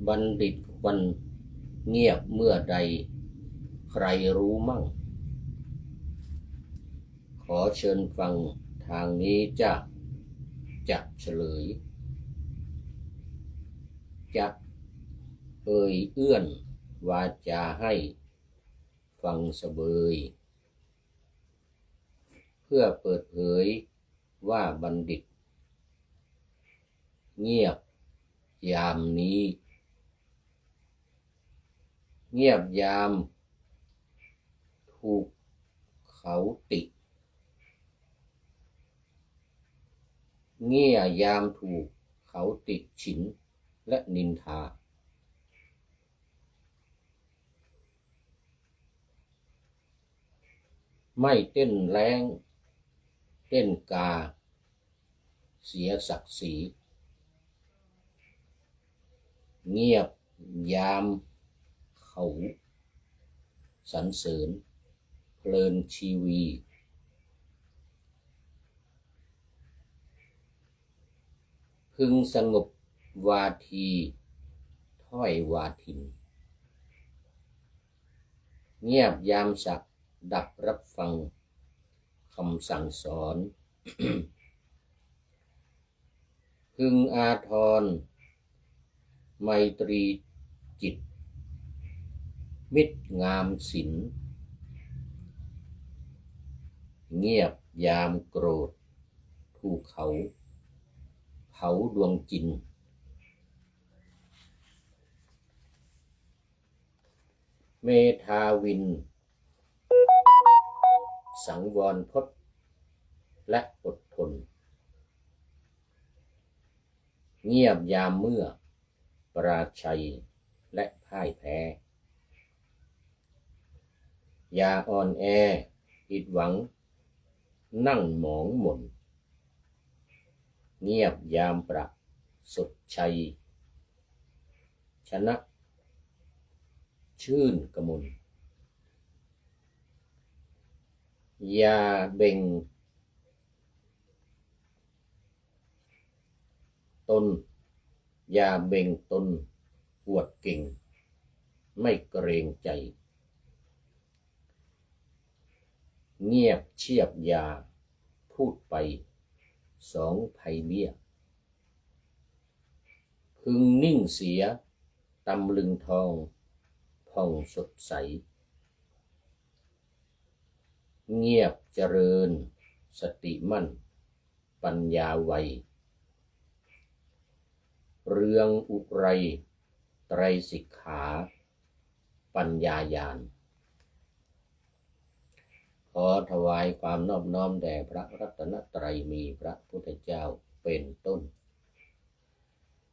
บัณฑิตวันเงียบเมื่อใดใครรู้มั่งขอเชิญฟังทางนี้จะเฉลยจะเอ่ยเอื้อนวาจาให้ฟังเสบยเพื่อเปิดเผยว่าบัณฑิตเงียบยามนี้เงียบยามถูกเขาติเงียยามถูกเขาติฉินและนินทาไม่เต้นแรงเต้นกาเสียศักดิ์ศรีเงียบยามเขาสรรเสริญเพลินชีวีพึงสงบวาทีถ้อยวาทินเงียบยามสักดับรับฟังคำสั่งสอน พึงอาทรไมตรีจิตมิตรงามศิลป์เงียบยามโกรธถูกเขาเผาดวงจินเมธาวินสังวรพจน์และอดทนเงียบยามเมื่อปราชัยและพ่ายแพ้อย่าอ่อนแอผิดหวังนั่งหมองหม่นเงียบยามประสดชัยชนะชื่นกมลอย่าเบ่งตนอย่าเบ่งตนอวดเก่งไม่เกรงใจเงียบเชียบยาพูดไปสองไผ่เบี้ยพึงนิ่งเสียตำลึงทองผ่องสดใสเงียบเจริญสติมั่นปัญญาไวเรืองอุไรไตรสิกขาปัญญาญาณขอถวายความนอบน้อมแด่พระรัตนตรัยมีพระพุทธเจ้าเป็นต้น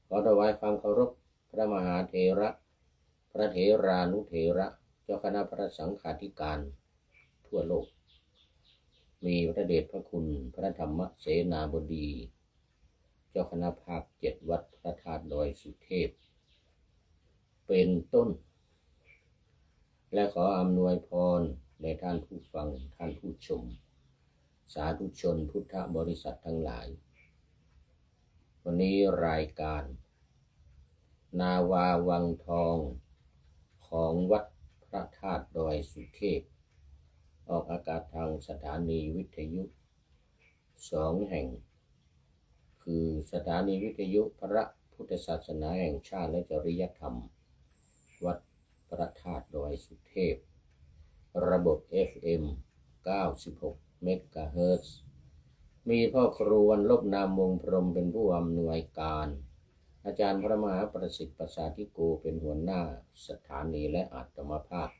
ขอถวายความเคารพพระมหาเถระพระเถรานุเถระเจ้าคณะพระสังฆาธิการทั่วโลกมีพระเดชพระคุณพระธรรมเสนาบดีเจ้าคณะภาค7วัดพระธาตุดอยสุเทพเป็นต้นและขออำนวยพรแด่ท่านผู้ฟังท่านผู้ชมสาธุชนพุทธบริษัททั้งหลายวันนี้รายการนาวาวังทองของวัดพระธาตุดอยสุเทพออกอากาศทางสถานีวิทยุ2 แห่งคือสถานีวิทยุพระพุทธศาสนาแห่งชาติและจริยธรรมวัดพระธาตุดอยสุเทพระบบ FM 96 เมกะเฮิรตซ์มีพ่อครูวันลบนามวงพรหมเป็นผู้อำนวยการอาจารย์พระมหาประสิทธิ์ประสาธิโกเป็นหัวหน้าสถานีและอาตมาภาพ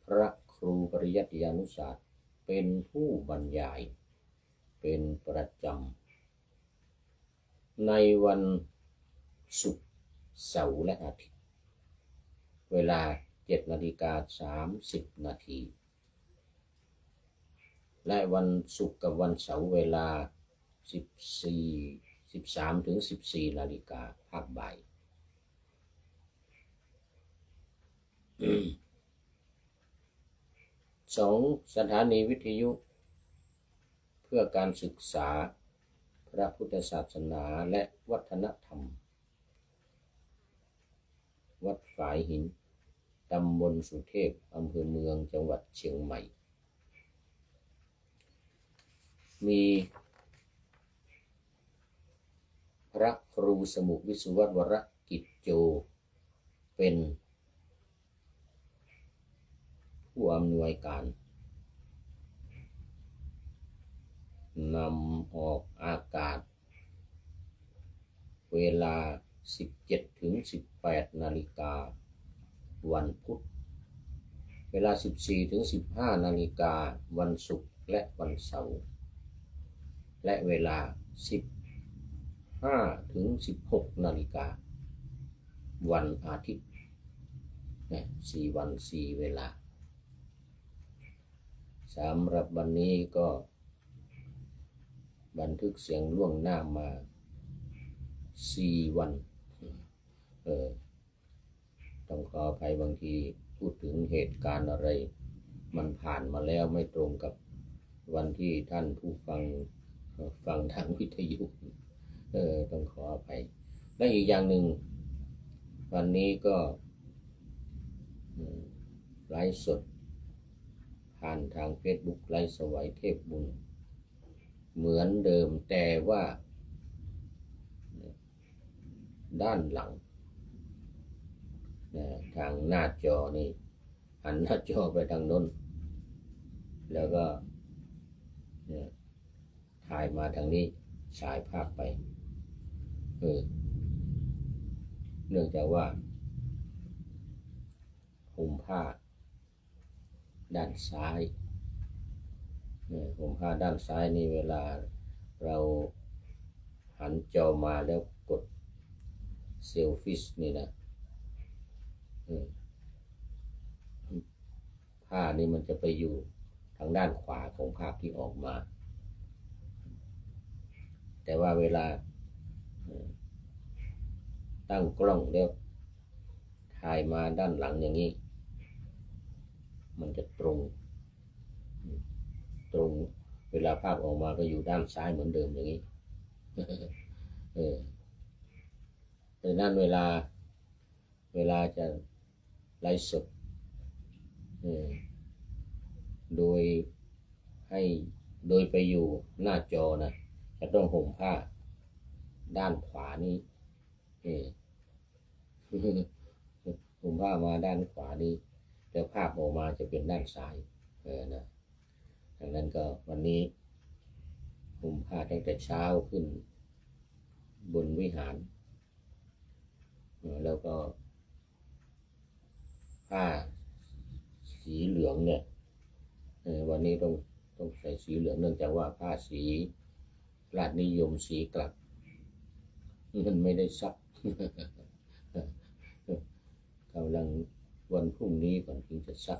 พระครูปริยัติยานุศาสตร์เป็นผู้บรรยายเป็นประจำในวันศุกร์เสาร์และอาทิตย์เวลา7:30 นาทีและวันศุกร์กับวันเสาร์เวลา13 ถึง 14 นาฬิกาภาคบ่าย2 สถานีวิทยุเพื่อการศึกษาพระพุทธศาสนาและวัฒนธรรม ายหินตำบลสุเทพอำเภอเมืองจังหวัดเชียงใหม่มีพระครูสมุวิสุวัตวรกิจโจเป็นผู้อำนวยการนำออกอากาศเวลา 17-18 นาฬิกาวันพุธเวลา 14-15 นาฬิกาวันศุกร์และวันเสาร์และเวลา 15-16 นาฬิกาวันอาทิตย์4 วัน 4 เวลาสำหรับวันนี้ก็บันทึกเสียงล่วงหน้ามา4 วันต้องขออภัยบางทีพูดถึงเหตุการณ์อะไรมันผ่านมาแล้วไม่ตรงกับวันที่ท่านผู้ฟังทางวิทยุต้องขออภัยและอีกอย่างหนึ่งวันนี้ก็ไลฟ์สดผ่านทาง Facebook ไลฟ์สวัยเทพบุญเหมือนเดิมแต่ว่าด้านหลังทางหน้าจอนี่หันหน้าจอไปทางโน้นแล้วก็ถ่ายมาทางนี้ฉายภาพไปเนื่องจากว่าห่มผ้าด้านซ้ายห่มผ้าด้านซ้ายนี่เวลาเราหันจอมาแล้วกดเซลฟี่นี่นะผ้านี่มันจะไปอยู่ทางด้านขวาของภาพที่ออกมาแต่ว่าเวลาตั้งกล้องแล้วถ่ายมาด้านหลังอย่างนี้มันจะตรงเวลาภาพออกมาก็อยู่ด้านซ้ายเหมือนเดิมอย่างนี้แต่นั้นเวลาจะไลฟ์สดโดยไปอยู่หน้าจอนะจะต้องห่มผ้าด้านขวานี้ห่มผ้ามาด้านขวานี้แล้วภาพออกมาจะเป็นด้านซ้ายนะดังนั้นก็วันนี้ห่มผ้าตั้งแต่เช้าขึ้นบนวิหารแล้วก็ผ้าสีเหลืองเนี่ยวันนี้ต้องใส่สีเหลืองเนื่องจากว่าผ้าสีราชนิยมสีกลับมันไม่ได้ซักกำลังวันพรุ่งนี้ก่อนถึงจะซัก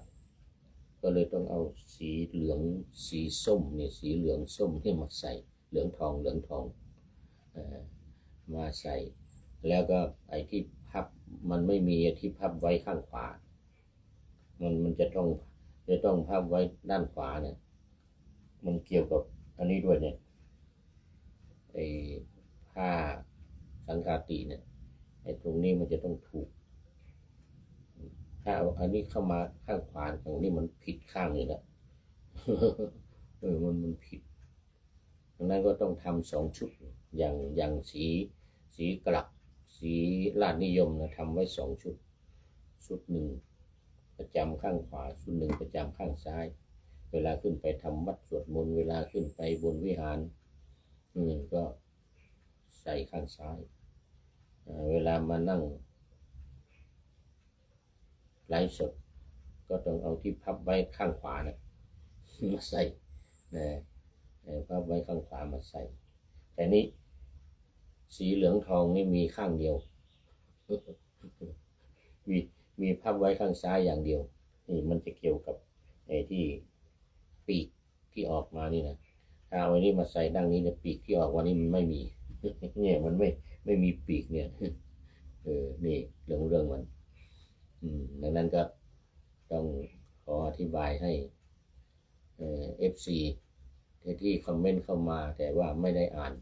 ก็เลยต้องเอาสีเหลืองสีส้มเนี่ยสีเหลืองส้มที่มาใส่เหลืองทองมาใส่แล้วก็ไอ้ที่พับมันไม่มีที่พับไว้ข้างขวามันจะต้องพับไว้ด้านขวาเนี่ยมันเกี่ยวกับอันนี้ด้วยเนี่ยไอ้ผ้าสังฆาติเนี่ยไอ้ตรงนี้มันจะต้องถูกถ้าเอาอันนี้เข้ามาข้างขวาตรงนี้มันผิดข้างนี่แหละมันผิดดังนั้นก็ต้องทำ2 ชุดอย่างสีกลักสีราชนิยมนะทำไว้2 ชุดหนึ่งประจำข้างขวาชุดหนึ่งประจำข้างซ้ายเวลาขึ้นไปทำวัดสวดมนต์เวลาขึ้นไปบนวิหารก็ใส่ข้างซ้ายเวลามานั่งไลฟ์สดก็ต้องเอาที่พับไว้ข้างขวานะมาใส่พับไว้ข้างขวามาใส่แต่นี้สีเหลืองทองนี่มีข้างเดียวมีพับไว้ข้างซ้ายอย่างเดียวนี่มันจะเกี่ยวกับไอ้ที่ปีกที่ออกมานี่นะถ้าเอาไว้นี่มาใส่ดังนี้เนี่ยปีกที่ออกวันนี้มันไม่มีเนี่ยมันไม่มีปีกเนี่ยนี่เรื่องมันดังนั้นก็ต้องขออธิบายให้FC ที่คอมเมนต์เข้ามาแต่ว่าไม่ได้อ่าน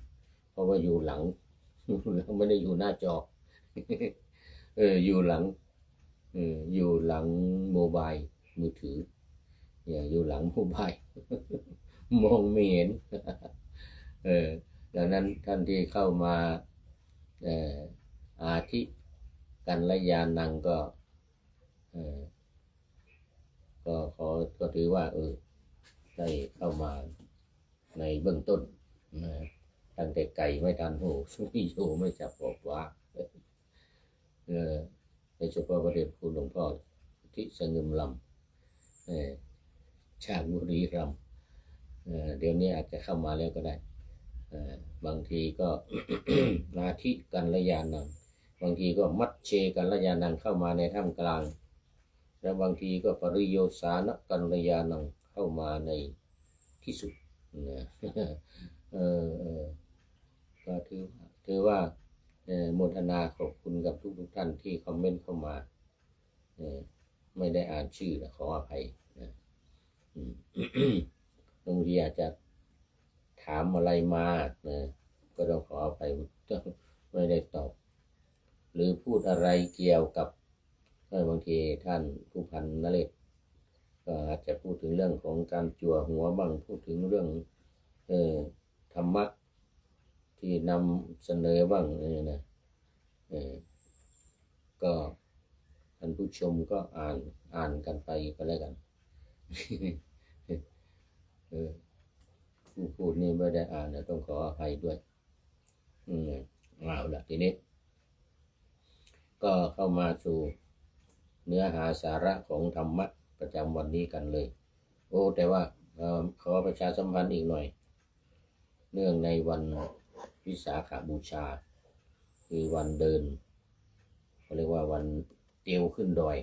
เพราะว่าอยู่หลังไม่ได้อยู่หน้าจออยู่หลัง อยู่หลังโมบายมือถืออยู่หลังโมบาย มองไม่เห็น ดังนั้นท่านที่เข้ามาอาทิกัลยาณังก็ก็ถือว่าได้เข้ามาในเบื้องต้นตั้งแต่ไก่ไม่ทันหูสุริโยไม่จับบอกว่าในเฉพาะประเด็นคุณหลวงพ่อที่สงึมลำชาติบุรีรัมย์เดี๋ยวนี้อาจจะเข้ามาแล้วก็ได้บางทีก็ นาทิกัลยาณังบางทีก็มัชเชกัลยาณังเข้ามาในท่ามกลางแล้วบางทีก็ปริโยสานกัลยาณังเข้ามาในที่สุดก็ถือว่าโมทนาขอบคุณกับทุกท่านที่คอมเมนต์เข้ามาไม่ได้อ่านชื่อนะขออภัยนะบางทีอาจจะถามอะไรมานะก็ต้องขออภัยไม่ได้ตอบหรือพูดอะไรเกี่ยวกับบางทีท่านผู้พันนเรศก็อาจจะพูดถึงเรื่องของการจั่วหัวบ้างพูดถึงเรื่องธรรมะที่นำเสนอบ้างนะก็ท่านผู้ชมก็อ่านกันไปก็แล้วกันผู้พูดนี่ไม่ได้อ่านนะต้องขออภัยด้วยเอาละทีนี้ก็เข้ามาสู่เนื้อหาสาระของธรรมะประจำวันนี้กันเลยแต่ว่าขอประชาสัมพันธ์อีกหน่อยเนื่องในวันวิสาขบูชาคือวันเดินเขาเรียกว่าวันเตียวขึ้นดอย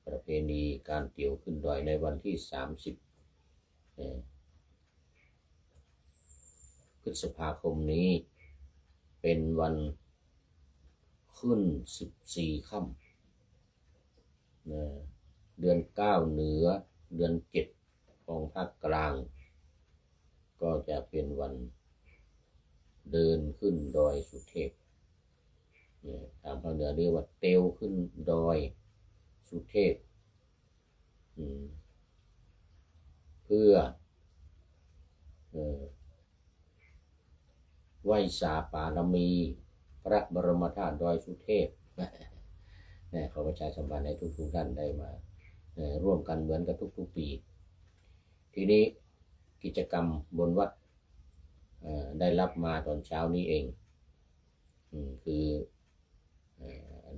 ประเพณีการเตียวขึ้นดอยในวันที่30พฤษภาคมนี้เป็นวันขึ้น14ค่ำเดือน9เหนือเดือน7ของภาคกลางก็จะเป็นวันเดินขึ้นดอยสุเทพตามภาคเหนือเรียกว่าเตียวขึ้นดอยสุเทพเพื่อไหว้สาปารมีพระบรมธาตุดอยสุเทพขอประชาสัมพันธ์ให้ทุกท่านได้มาร่วมกันเหมือนกับทุกปีทีนี้กิจกรรมบนวัดได้รับมาตอนเช้านี้เองคือ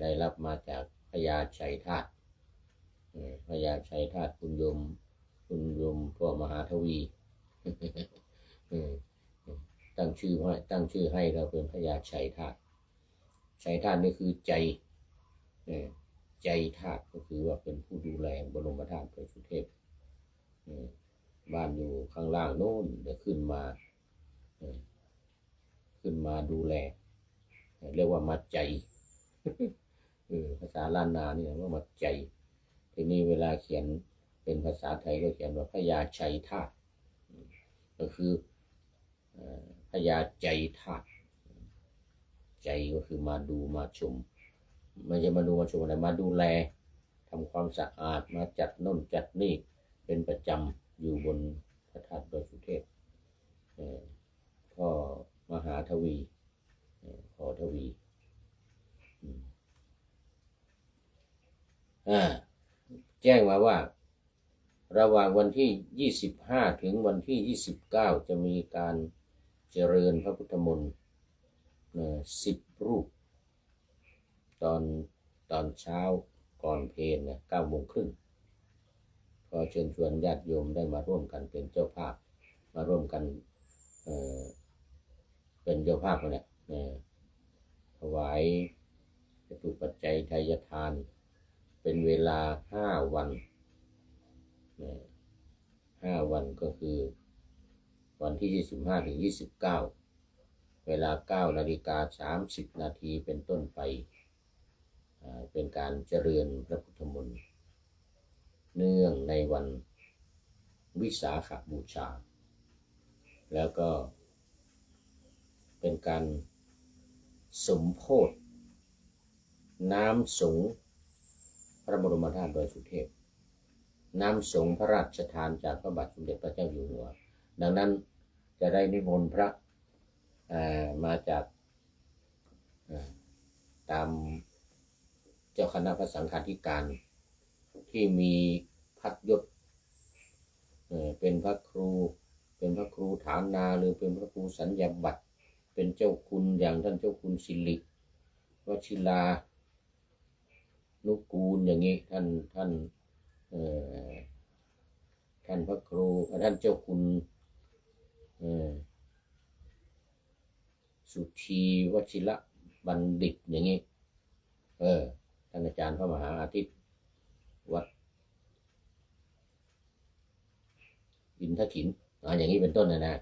ได้รับมาจากพญาชัยธาตุพญาชัยธาตุคุณโยมพ่อมหาทวีตั้งชื่อให้เราเป็นพญาชัยธาตุชัยธาตุนี่คือใจธาตุก็คือว่าเป็นผู้ดูแลบรมธาตุดอยสุเทพบ้านอยู่ข้างล่างโน้นเดี๋ยวขึ้นมาดูแลเรียกว่ามัดใจภาษาล้านนาเนี่ยว่ามัดใจทีนี้เวลาเขียนเป็นภาษาไทยก็เขียนว่าพญาชัยธาตุก็คือพญาใจธาตุใจก็คือมาดูมาชมไม่ใช่มาดูมาชมอะไรมาดูแลทำความสะอาดมาจัดโน่นจัดนี่เป็นประจำอยู่บนพระธาตุดอยสุเทพพ่อมหาทวีพ่อทวีแจ้งมาว่าระหว่างวันที่25ถึงวันที่29จะมีการเจริญพระพุทธมนต์10 รูปตอนเช้าก่อนเพล9 โมงครึ่งก็เชิญชวนญาติโยมได้มาร่วมกันเป็นเจ้าภาพมาร่วมกันเป็นเจ้าภาพเนี่ยถวายจตุปัจจัยทายทานเป็นเวลา5 วัน5 วันก็คือวันที่25ถึง29เวลา9:30 นาทีเป็นต้นไปเป็นการเจริญพระพุทธมนต์เนื่องในวันวิสาขบูชาแล้วก็เป็นการสมโภชน้ำสงฆ์ พระบรมธาตุดอยสุเทพน้ำสงฆ์พระราชทานจากพระบาทสมเด็จพระเจ้าอยู่หัวดังนั้นจะได้นิมนต์พระมาจากตามเจ้าคณะพระสังฆาธิการที่มีพัดยศเป็นพระครูฐานาหรือเป็นพระครูสัญญาบัตรเป็นเจ้าคุณอย่างท่านเจ้าคุณสิริวชิรานุกูลอย่างนี้ท่านพระครูท่านเจ้าคุณสุธีวชิระบัณฑิตอย่างนี้ท่านอาจารย์พระมหาอาทิตย์วัดอินทขินอย่างนี้เป็นต้นนะ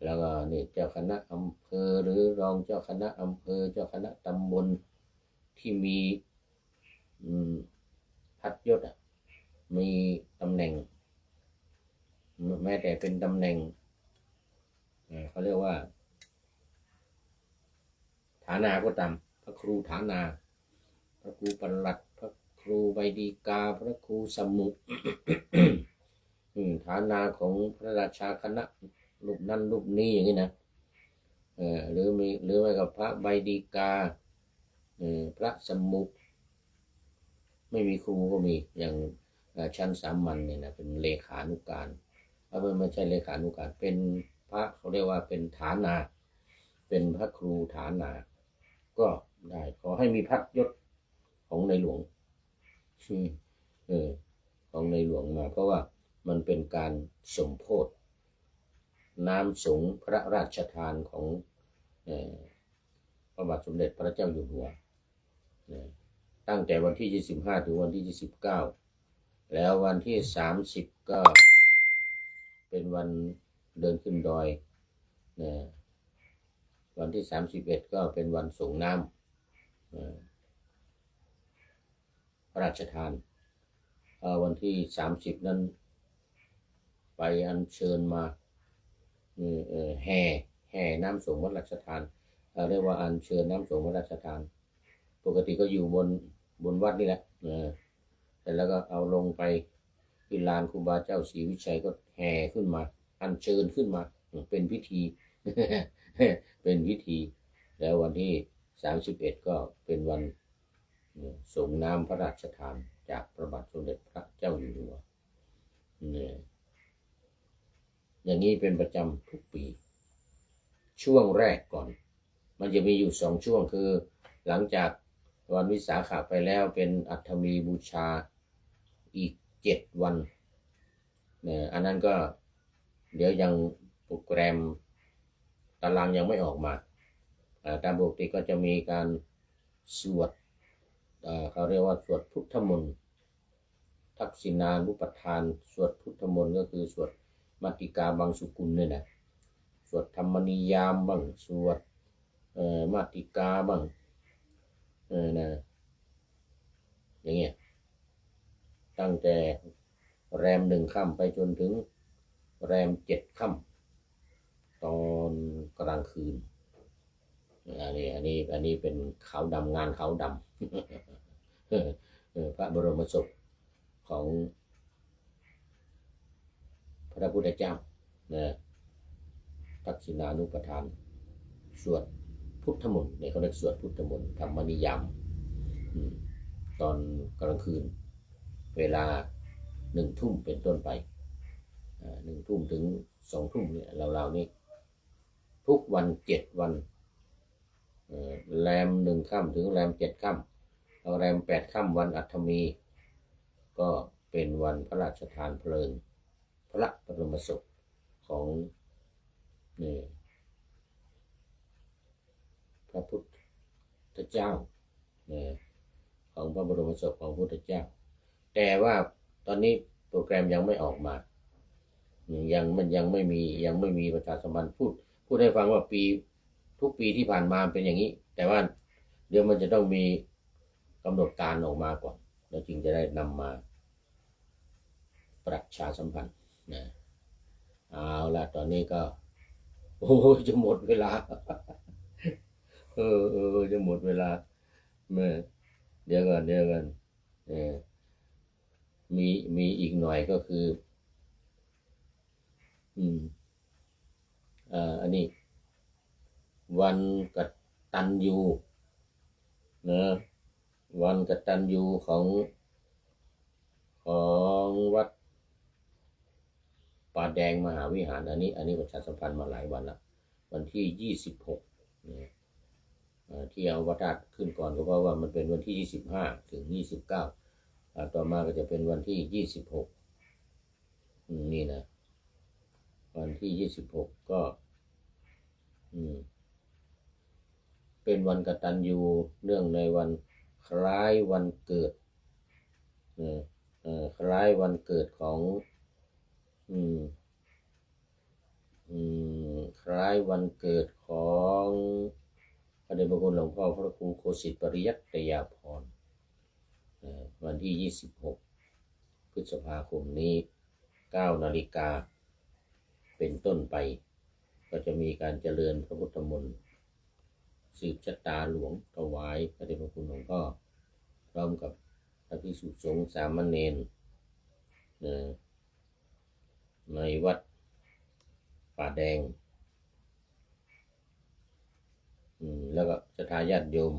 แล้วก็นี่เจ้าคณะอำเภอหรือรองเจ้าคณะอำเภอเจ้าคณะตำบลที่มีพัดยศมีตำแหน่งแม้แต่เป็นตำแหน่งเขาเรียกว่าฐานาก็ตามพระครูฐานาพระครูปลัดพระครูใบดีกาพระครูสมุ ฐานาของพระราชาคณะรูปนั้นรูปนี้อย่างนี้นะหรือไม่กับพระใบดีกาพระสมุไม่มีครูก็มีอย่างชั้นสามัญเนี่ยนะเป็นเลขานุการไม่ใช่เลขานุการเป็นพระเขาเรียกว่าเป็นฐานาเป็นพระครูฐานาก็ได้ขอให้มีพัดยศของในหลวงของในหลวงมาเพราะว่ามันเป็นการสมโภชน้ำสงฆ์พระราชทานของพระบาทสมเด็จพระเจ้าอยู่หัวตั้งแต่วันที่25ถึงวันที่29แล้ววันที่30ก็เป็นวันเดินขึ้นดอยวันที่31ก็เป็นวันส่งน้ำพระราชทานวันที่30นั้นไปอัญเชิญมาแห่น้ำสงฆ์พระราชทานเรียกว่าอัญเชิญน้ำสงฆ์พระราชทานปกติก็อยู่บนวัดนี่แหละแต่แล้วก็เอาลงไปที่ลานครูบาเจ้าศรีวิชัยก็แห่ขึ้นมาอัญเชิญขึ้นมาเป็นพิธี เป็นพิธีแล้ววันที่31ก็เป็นวันส่งน้ำพระราชทานจากพระบาทสมเด็จพระเจ้าอยู่หัวอย่างนี้เป็นประจำทุกปีช่วงแรกก่อนมันจะมีอยู่2ช่วงคือหลังจากวันวิสาขะไปแล้วเป็นอัฐมีบูชาอีก7วันอันนั้นก็เดี๋ยวยังโปรแกรมตารางยังไม่ออกมาตามปกติก็จะมีการสวดเขาเรียกว่าสวดพุทธมนต์ทักษิณานุปทานสวดพุทธมนต์ก็คือสวดมัตติกาบางสุกุลเนี่ยนะสวดธรรมนิยามบ้างสวดมัตติกาบ้างนะอย่างเงี้ยตั้งแต่แรม1 ค่ำไปจนถึงแรม7 ค่ำตอนกลางคืนอันนี้เป็นขาวดำงานขาวดำพระบรมศพของพระพุทธเจ้าทักษิณานุปทานสวดพุทธมนต์เนี่ยเขาเรียกสวดพุทธมนต์ธรรมนิยามตอนกลางคืนเวลา1 ทุ่มเป็นต้นไป1 ทุ่มถึง2 ทุ่มเนี่ยเรานี่ทุกวัน7 วันแรม1 ค่ำถึงแรม7 ค่ำแล้วแรม8 ค่ำวันอัฐมีก็เป็นวันพระราชทานเพลิงพระบรมศพของพระพุทธเจ้าของพระบรมศพของพระพุทธเจ้าแต่ว่าตอนนี้โปรแกรมยังไม่ออกมายังไม่มีประชาสัมพันธ์พูดให้ฟังว่าทุกปีที่ผ่านมาเป็นอย่างนี้แต่ว่าเดี๋ยวมันจะต้องมีกำหนดการออกมาก่อนแล้วจึงจะได้นำมาประชาสัมพันธ์เอาละตอนนี้ก็จะหมดเวลาจะหมดเวลาเดี๋ยวกัน มีอีกหน่อยก็คืออันนี้วันกตัญญูนะวันกตัญญูของวัดป่าแดงมหาวิหารอันนี้ประชาสัมพันธ์มาหลายวันละวันที่26นะที่เอาวัดธาตุขึ้นก่อนก็เพราะว่ามันเป็นวันที่25ถึง29ต่อมาก็จะเป็นวันที่26นี่นะวันที่26ก็เป็นวันกตัญญูเนื่องในวันคล้ายวันเกิดคล้ายวันเกิดของคล้ายวันเกิดของพระเดชพระคุณหลวงพ่อพระครูโคสิตปริยัตยาภรณ์วันที่26พฤษภาคมนี้9 นาฬิกาเป็นต้นไปก็จะมีการเจริญพระพุทธมนต์สืบชะตาหลวงถวายพระเดชพระคุณหลวงพ่อพร้อมกับพระภิกษุสงฆ์สามเณรในวัดป่าแดงแล้วก็ศรัทธาญาติโยม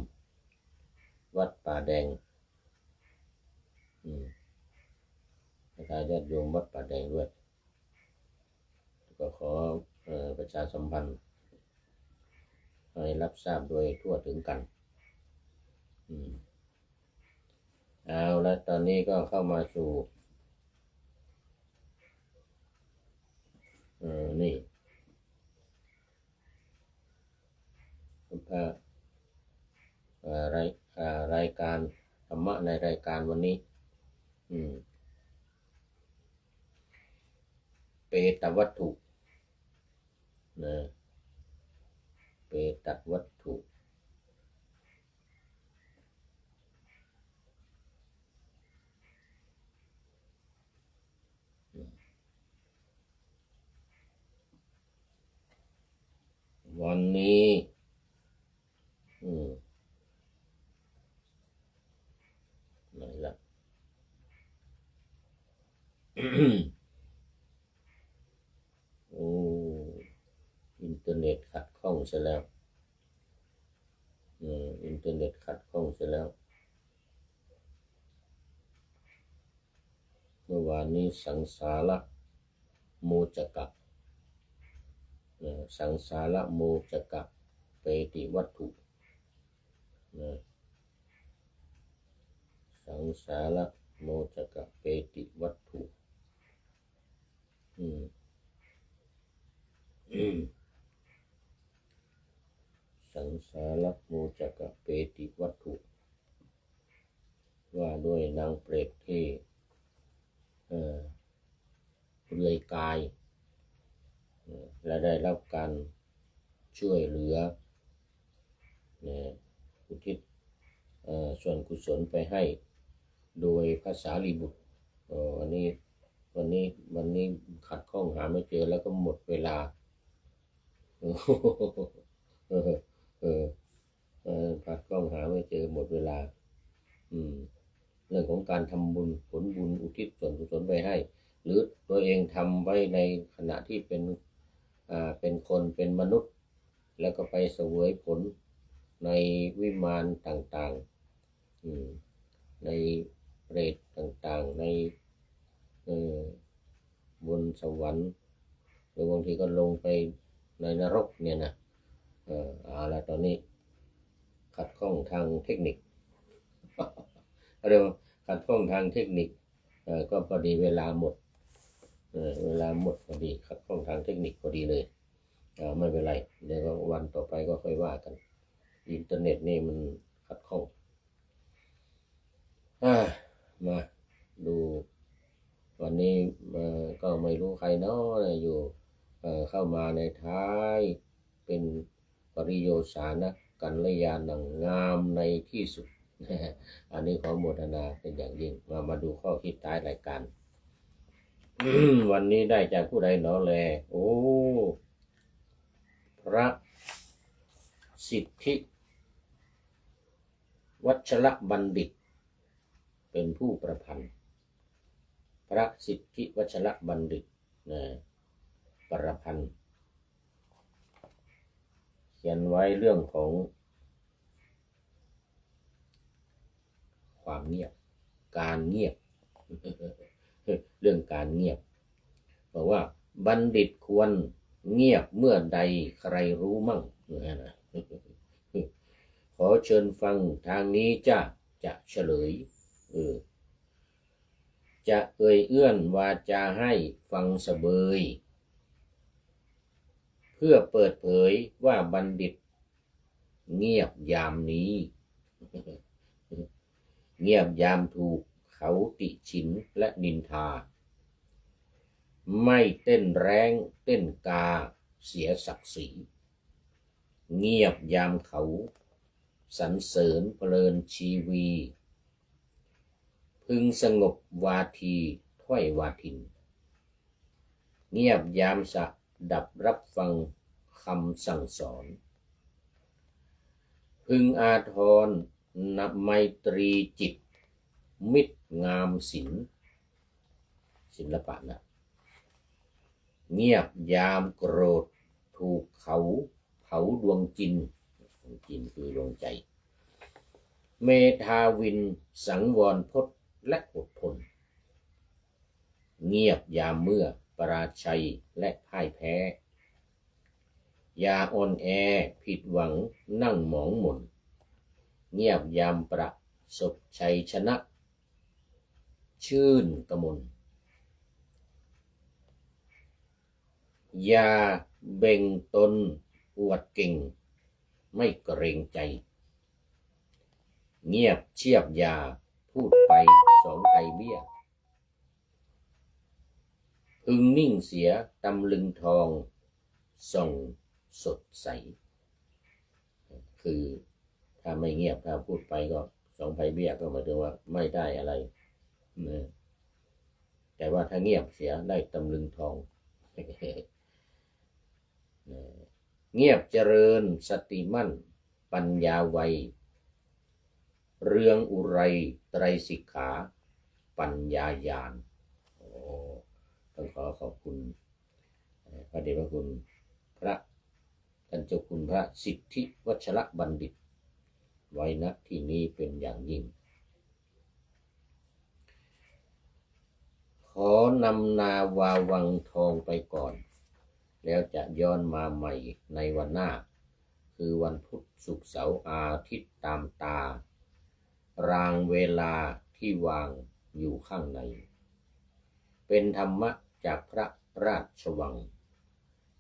วัดป่าแดงศรัทธาญาติโยมวัดป่าแดงด้วยก็ขอประชาสัมพันธ์ให้รับทราบโดยทั่วถึงกันเอาแล้วตอนนี้ก็เข้ามาสู่นี่รายการธรรมะในรายการวันนี้เปตวัตถุนะเปตวัตถุวันนี้ไหนล่ะ โอ้อินเทอร์เน็ตขัดข้องเสียแล้วอินเทอร์เน็ตขัดข้องเสียแล้วเมื่อวานนี้สังสารโมจกะสังสารโมจกะเปติวัตถุสังสารโมจกะเปติวัตถุสังสารโมจกะเปติวัตถุว่าด้วยนางเปรตที่เปลือยกายและได้รับการช่วยเหลืออุทิศส่วนกุศลไปให้โดยพระสารีบุตรวันนี้ขัดข้องหาไม่เจอแล้วก็หมดเวลาขัดข้องหาไม่เจอหมดเวลาเรื่องของการทำบุญผลบุญอุทิศส่วนกุศลไปให้หรือตัวเองทำไว้ในขณะที่เป็นคนเป็นมนุษย์แล้วก็ไปเสวยผลในวิมานต่างๆในเปรตต่างๆในบนสวรรค์หรือบางทีก็ลงไปในนรกเนี่ยนะอะไรตอนนี้ขัดข้องทางเทคนิคเรียกว่าขัดข้องทางเทคนิคก็พอดีเวลาหมดพอดีขัดข้องทางเทคนิคพอดีเลยไม่เป็นไรเดี๋ยววันต่อไปก็ค่อยว่ากันอินเทอร์เน็ตนี่มันขัดข้องมาดูวันนี้ก็ไม่รู้ใครเนาะอยู่เข้ามาในท้ายเป็นปริโยสานะกัลยาณังงามในที่สุดอันนี้ขอโมทนาเป็นอย่างยิ่งมาดูข้อคิดท้ายรายการวันนี้ได้จากผู้ใดหนอแลโอ้พระสิทธิวัชรบัณฑิตเป็นผู้ประพันธ์ พระสิทธิวัชรบัณฑิตนะปรพันธ์เขียนไว้เรื่องของความเงียบการเงียบ เรื่องการเงียบบอกว่าบัณฑิตควรเงียบเมื่อใดใครรู้มั่งนะขอเชิญฟังทางนี้จะเฉลยจะเอ่ยเอื้อนวาจาให้ฟังเสเบยเพื่อเปิดเผยว่าบัณฑิตเงียบยามนี้ เงียบยามถูกเขาติฉินและนินทาไม่เต้นแรงเต้นกาเสียศักดิ์ศรีเงียบยามเขาสรรเสริญเพลินชีวีพึงสงบวาทีถ้อยวาทินเงียบยามสะดับรับฟังคำสั่งสอนพึงอาทรนับไมตรีจิตมิตรงามศิลปะนะเงียบยามโกรธถูกเขาเผาดวงจินคือดวงใจเมธาวินสังวรพจน์และอดทนเงียบยามเมื่อปราชัยและพ่ายแพ้อย่าอ่อนแอผิดหวังนั่งหมองหม่นเงียบยามประสบชัยชนะชื่นกมลอย่าเบ่งตนอวดเก่งไม่เกรงใจเงียบเชียบยาพูดไปสองไทยเบี้ยพึงนิ่งเสียตำลึงทองส่องสดใสคือถ้าไม่เงียบถ้าพูดไปก็สองไทยเบี้ยก็หมายถึงว่าไม่ได้อะไรนะแต่ว่าถ้าเงียบเสียได้ตำลึงทองเงียบเจริญสติมั่นปัญญาไวเรืองอุไรไตรสิกขาปัญญาญาณต้องขอขอบคุณพระเดชพระคุณพระท่านเจ้าคุณพระสิทธิวัชรบัณฑิตไว้ณที่นี้เป็นอย่างยิ่งขอนำนาวาวังทองไปก่อนแล้วจะย้อนมาใหม่ในวันหน้าคือวันพุธศุกร์เสาร์อาทิตย์ตามตารางเวลาที่วางอยู่ข้างในเป็นธรรมะจากพระราชวัง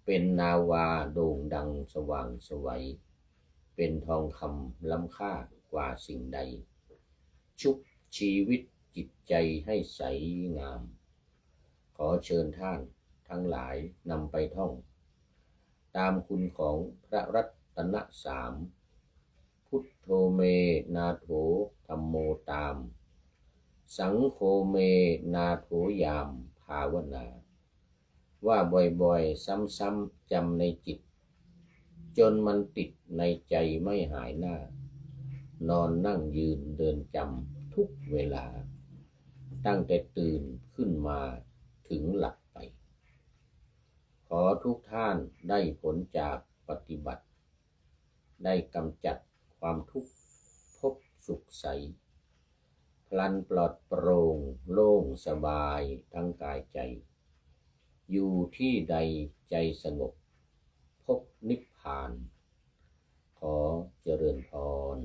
เป็นนาวาโด่งดังสว่างไสวเป็นทองคำล้ำค่ากว่าสิ่งใดชุบชีวิตจิตใจให้ใสงามขอเชิญท่านทั้งหลายนำไปท่องตามคุณของพระรัตนสามพุทโธเมนาโถธัมโมตามสังโฆเมนาโถยามภาวนาว่าบ่อยๆซ้ำๆจำในจิตจนมันติดในใจไม่หายหน้านอนนั่งยืนเดินจำทุกเวลาตั้งแต่ตื่นขึ้นมาถึงหลับไปขอทุกท่านได้ผลจากปฏิบัติได้กำจัดความทุกข์พบสุขใสพลันปลอดโปร่งโล่งสบายทั้งกายใจอยู่ที่ใดใจสงบพบนิพพานขอเจริญพร